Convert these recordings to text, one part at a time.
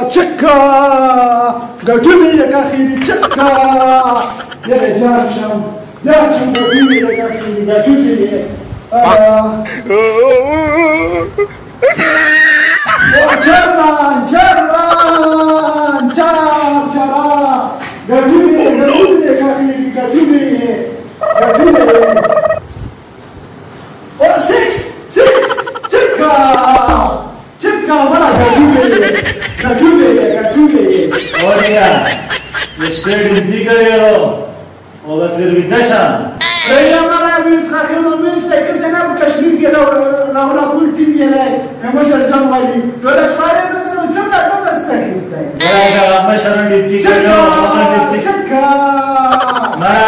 چکا گټونی لکه خیری چکا یره جار شم گټونی لکه خیری گټونی جرمان چار چرا گټونی لکه خیری گټونی او سکس چکا مرا گټونی Oria, estoy contigo yo. O vas a ver mi casa. Ella mara mi tsakhino mishte ke zanab kashmir ke rawla kul tim yele hemashar jamwali to da shware to chumda to da stakita Mara masharan dipti ke yo, chakka mara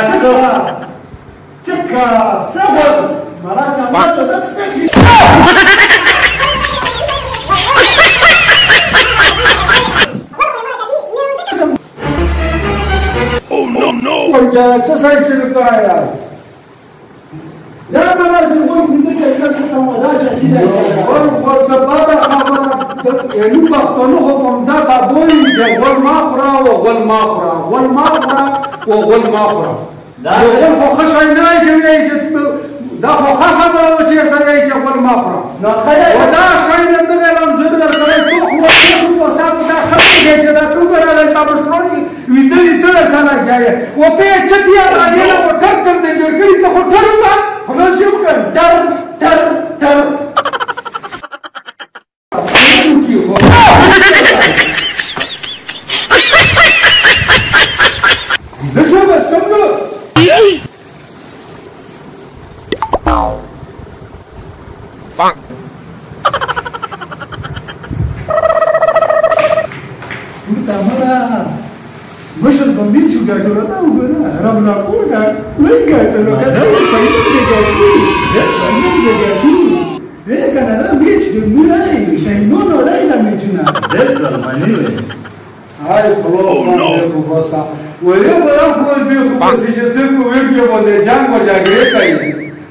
chakka sabab mara chamba to da stakita چه سایت شروع کرا یار یا ملا سرور مزکه کله سمدا چکی دی اور خو سبا خبر یعنی پښتون خو دا تابوي چې ول ما خورا او ول ما خورا دا خو خشای نه چې دا خو خبره و چې کوي چې ول ما خورا نو خدای دا شای نه ته لم زړه درکړی ته خو په ساتو دا خبره چې دا څنګه راځي تاسو پرونی ویدلی ته سره ځای او ته چې بیا راځي نو ټر دې جوړ کړی ته خو ټر وتا خلاص یو کړ ټر دشو بس څنګه Bang. Utamara. Mashal bambi chuga jorata ugara. Ramla koda. Lenga tolo kada. Paina gatu. Paina gatu. Kanada beach de murai. Shaino no rai da mechuna. Delta maniwe. Ay follow no bossa. Oye bana follow be bossa. Je te ko video bode jango jagre kai.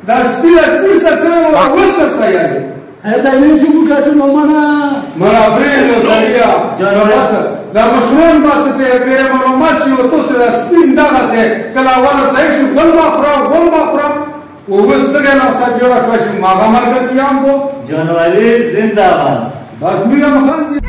Da spila sa tsamo wasa sayare. هذا يجي مكاتب منا بريلو سريع جانورس دا مشروع بس په غیر معلومات شي او تاسو دا سپین دغه څه کله ولا صحیح شو ول ما پرا او وستګه نو سجوړه شو ما غمر کتیام بو جانوري زنده باد بس میرا مخانزي